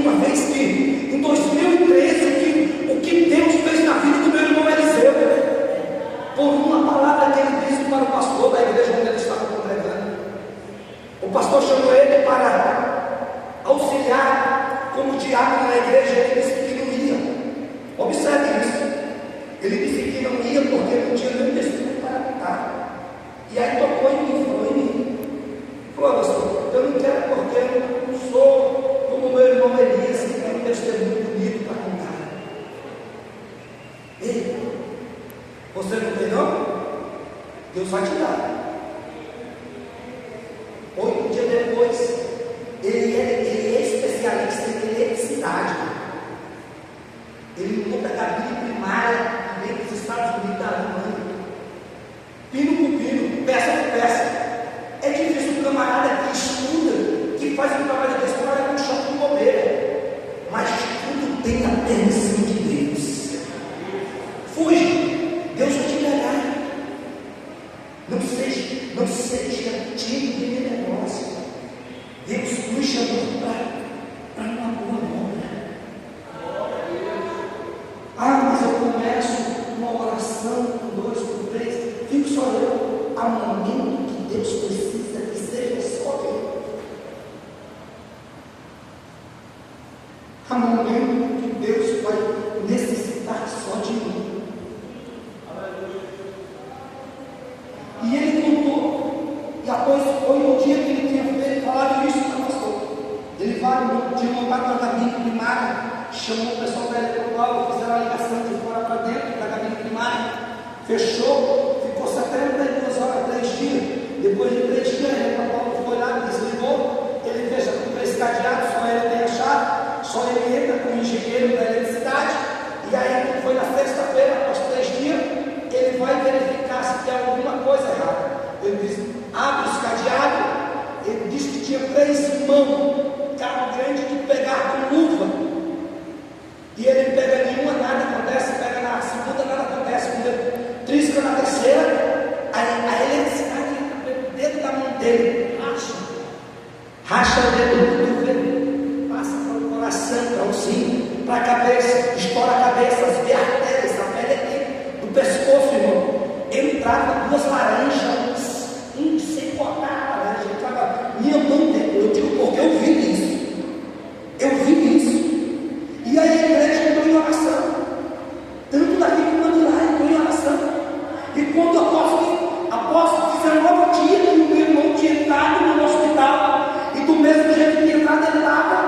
uma vez que, em 2013, o que Deus fez na vida do meu irmão Eliseu, por uma palavra que ele disse para o pastor da igreja onde ele estava congregando. O pastor chamou ele para auxiliar como diácono na igreja. Ele disse que não ia. Observe isso. Ele disse que não ia porque não tinha nenhum destino para cantar. E aí tocou em mim, falou em mim. Falou, pastor, eu não quero porque eu não sou como meu irmão Elias, que tem um testemunho bonito para contar. Ei, você não tem não? Deus vai te dar. 8 dias depois, ele é especialista em eletricidade. Ele monta a cabine primária e vem para os Estados Unidos da Alemanha. Pino por pino, peça por peça. É difícil um camarada que estuda, que faz um trabalho desse, trabalha com chão de bobeira. Mas tudo tem a permissão de Deus. Fuja, Deus vai te pegar. Não seja tímido de negócio. Deus nos chamou para uma boa obra. Ah, mas eu começo uma oração com 2, com 3. Fico só eu. Há um momento que Deus precisa que seja só eu. Há um momento que Deus vai necessitar só de mim. E ele contou, e após foi no dia que ele tinha falado isso para o pastor. Ele tinha montado uma cabine primária, chamou o pessoal da Eletropaulo, fizeram a ligação de fora para dentro da cabine primária, fechou, ficou 72 horas, 3 dias. Depois de 3 dias, a Eletropaulo foi lá, desligou, ele fecha com 3 cadeados, só ele tem a chave, só ele entra com o engenheiro da eletricidade, e aí foi na sexta-feira, após 3 dias, ele vai verificar se tem alguma coisa errada. Ele diz, abre os cadeados. Ele disse que tinha 3 mãos, carro grande, de pegar com luva. E ele pega nenhuma, nada acontece. Pega na segunda, nada acontece. Quando ele trisca na terceira, a eletricidade entra dentro da mão dele, racha o dedo do cotovelo, passa para o coração, para o cinto, para a cabeça, estoura a cabeça, as artérias, a pele aqui do pescoço, irmão. Entrava 2 laranjas, sem cortar a laranja, entrava minha mão dentro. Eu digo porque eu vi isso. Eu vi isso. E aí a igreja entrou em oração. Tanto daqui como de lá entrou em oração. E quando apóstolo, 19 dias que o meu irmão tinha entrado no hospital, e do mesmo jeito que entrado ele estava,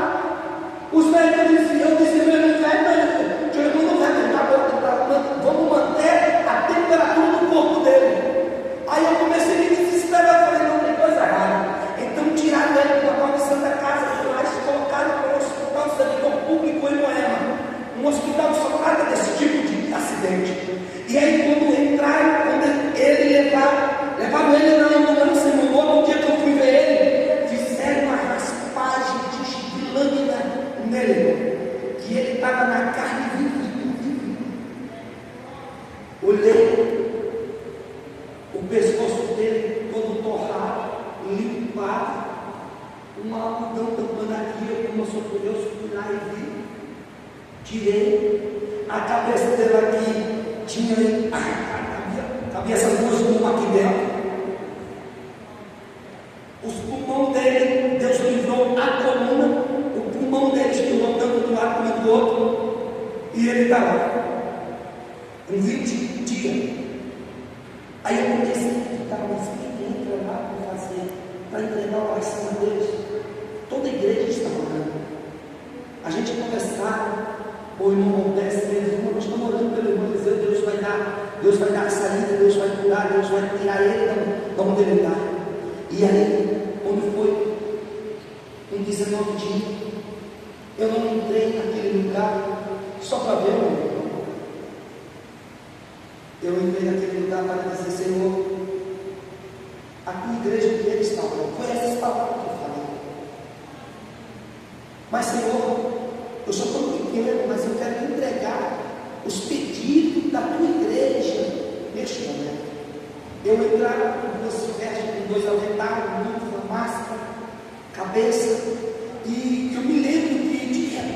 os médicos diziam, eu disse, meu irmão, teu irmão não vai tentar, vamos manter a temperatura do corpo dele. Aí eu comecei a me desesperar, falei, não tem coisa errada. Então tiraram ele da condição da casa, e colocaram para o hospital de servidor público em Moema, um hospital que só trata desse tipo de acidente. E aí quando entraram, quando ele levaram ele na ambulância, no outro dia que eu fui ver ele, fizeram uma raspagem de lâmina nele, que ele estava na carne viva. Olhei o pescoço dele todo torrado, limpado, um algodão tampando aqui. Eu, como eu sou curioso, fui lá e vi, tirei a cabeça dele aqui, tinha cabia essas 2 mãos aqui dentro. Os pulmões dele, Deus livrou a coluna, o pulmão dele estirou tanto do lado como do outro, e ele está lá, com 20 dias. Aí eu comecei a ficar, mas quem entra lá para fazer, para entregar a oração a Deus? Toda a igreja está orando. A gente conversava, o irmão Montes mesmo, nós estamos orando pelo irmão Eliseu, Deus vai dar a saída, Deus vai curar, Deus vai tirar ele da onde ele está. E aí, quando foi em 19 dias, eu não entrei naquele lugar só para ver o irmão. Eu entrei naquele lugar para dizer, Senhor, a tua igreja que ele está orando, foi essas palavras que eu falei. Mas Senhor, eu sou tão pequeno, mas eu quero entregar os pedidos da tua igreja neste momento. Eu entrava com 2 vestes, com 2 aventais, luva, máscara, cabeça, e eu me lembro que de repente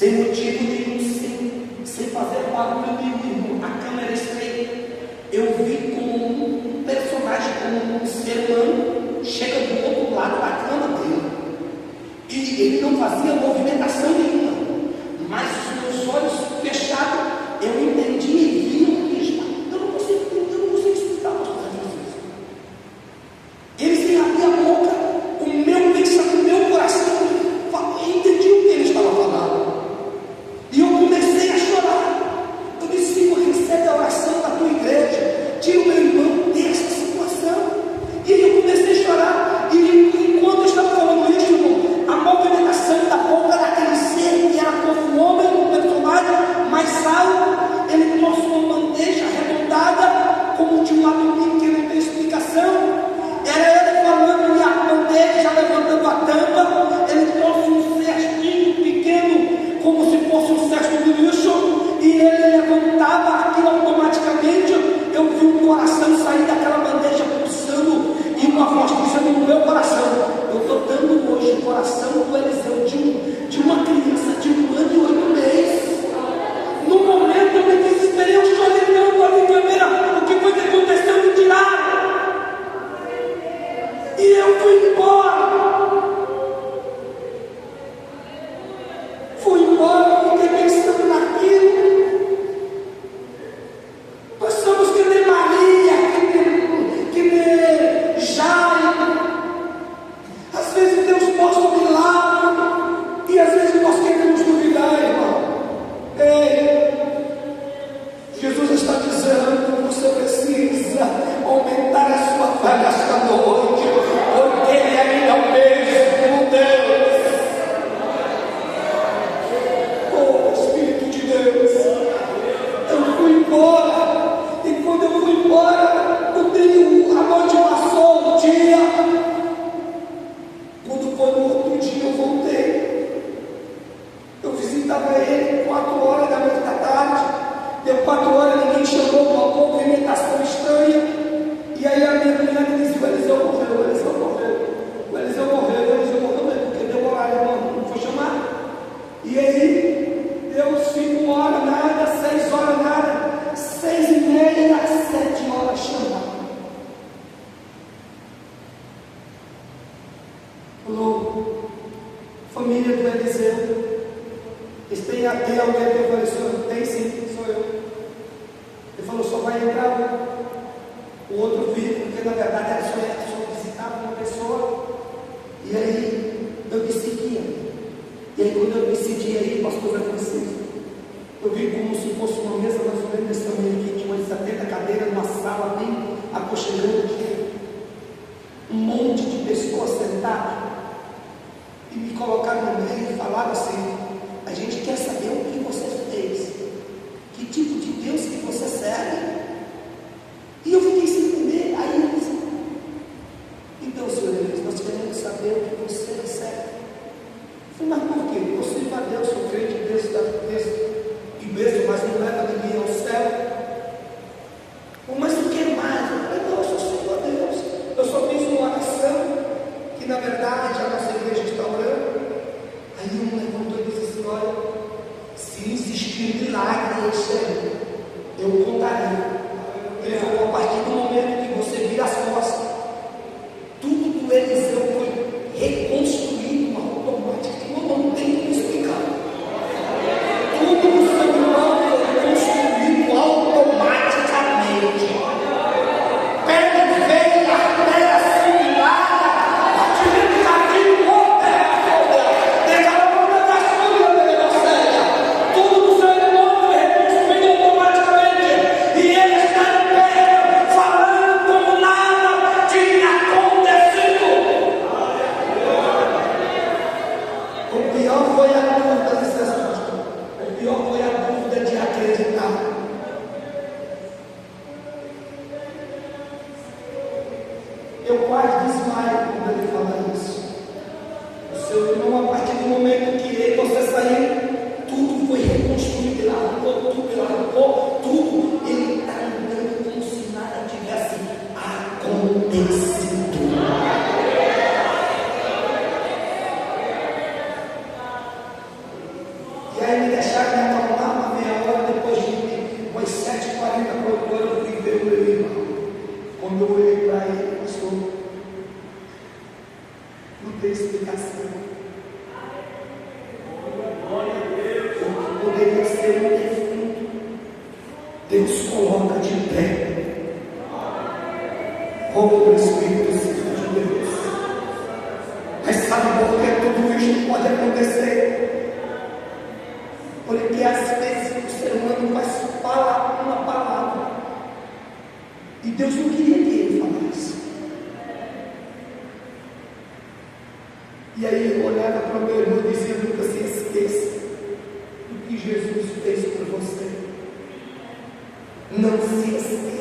sem motivo nenhum, sem fazer barulho nenhum. A câmera estreita. Eu vi como um personagem, como um ser humano, chega do outro lado da cama dele. E ele não fazia movimentação nenhuma. Mas os meus olhos fechados, eu entendi e vi o que estava. Eu não consigo explicar para vocês. Ele sem abrir a boca, o meu pensamento, o meu coração, eu entendi o que ele estava falando. E eu comecei a chorar. Eu disse: Senhor, recebe a oração da tua igreja. Tira o meu irmão dessa situação. E aí eu comecei a chorar. E enquanto eu estava falando isso, irmão, a movimentação da boca daquele ser que era como um homem, um personagem mais alto, ele trouxe uma bandeja arredondada, como de um amendoim que não tem explicação. Era ele falando e a bandeja levantando a tampa. Ele trouxe um cestinho pequeno, como se fosse um cesto de lixo, e ele levantava aquilo automaticamente. Eu vi um coração sair daquela bandeja pulsando, e uma voz dizendo no meu coração: eu estou dando hoje o coração do Eliseu, de uma criança de 1 ano e 8 meses. No momento eu me desesperei, eu chorei tanto ali, câmera, o que foi que aconteceu? Me tiraram. E eu fui embora. Fui embora, fiquei pensando naquilo. Nós somos que nem Maria, que nem Jairo. Às vezes Deus mostra um milagre, e às vezes nós queremos duvidar, irmão. Ei, Jesus está dizendo que você precisa aumentar a sua fé nesta noite, porque Ele ainda é o mesmo Deus. Oh, Espírito de Deus, eu fui embora, e quando eu fui embora, a noite passou, o dia. Quando foi no outro dia, eu voltei. Eu visitava ele 4 horas da tarde. Deu 4 horas, ninguém chegou, uma movimentação estranha. E aí a minha cunhada disse: o Eliseu morreu, o Eliseu morreu. O Eliseu morreu, o Eliseu morreu mesmo, porque deu horário, não foi chamar. E aí, deu 5 horas, nada, 6 horas, nada, 6h30, 7 horas chamado. Falou: família do Eliseu, eles têm alguém que eu falei: senhor, tem sim, sou eu. Ele falou: só vai entrar um. O outro filho, porque na verdade era só visitava uma pessoa. E aí eu decidi. E aí quando eu decidi aí, pastor Zé Francisco, eu vi como se fosse uma mesa mais ou menos desse tamanho aqui, tinha umas 70 cadeiras, numa sala bem aconchegante, um monte de pessoas sentadas, e me colocaram no meio e falaram assim: a gente quer saber o que você fez, que tipo de Deus que você serve. E eu fiquei sem entender. Aí eu disse: então, senhor Elias, nós queremos saber o que você serve. Eu falei: mas por quê? Eu sirvo a Deus, sou crente em Deus, e mesmo, mas não leva ninguém ao céu. Mas o que mais? Eu falei: não, eu só sirvo a Deus. Eu só fiz uma oração, que na verdade a nossa igreja está orando. Aí um levantou e disse assim: olha, se existir um milagre nesse ano, eu contarei. Ele falou: a partir do momento que você vira as costas, tudo do Eliseu foi reconstruído automaticamente. Não tem como explicar. Tudo do seu irmão foi reconstruído automaticamente. Pedra feia, terra assimilada, tivemos caminho por terra. Deixaram a boca das folhas da negociação. Tudo do seu irmão foi reconstruído automaticamente. E ele está em pé, falando como nada tinha acontecido. O pior foi a dúvida, o pior foi a dúvida de acreditar. Eu quase desmaio quando ele fala isso. O seu irmão, a partir do momento que você saiu, tudo foi reconstruído. Ele arrancou tudo, ele arrancou tudo. Ele está andando como se nada tivesse acontecido. E aí Oh, Espírito Santo de Deus. Mas sabe por que tudo isso pode acontecer? Porque às vezes o ser humano vai falar uma palavra e Deus não queria que ele falasse. E aí eu olhava para o meu irmão e dizia: nunca se esqueça do que Jesus fez por você. Não se esqueça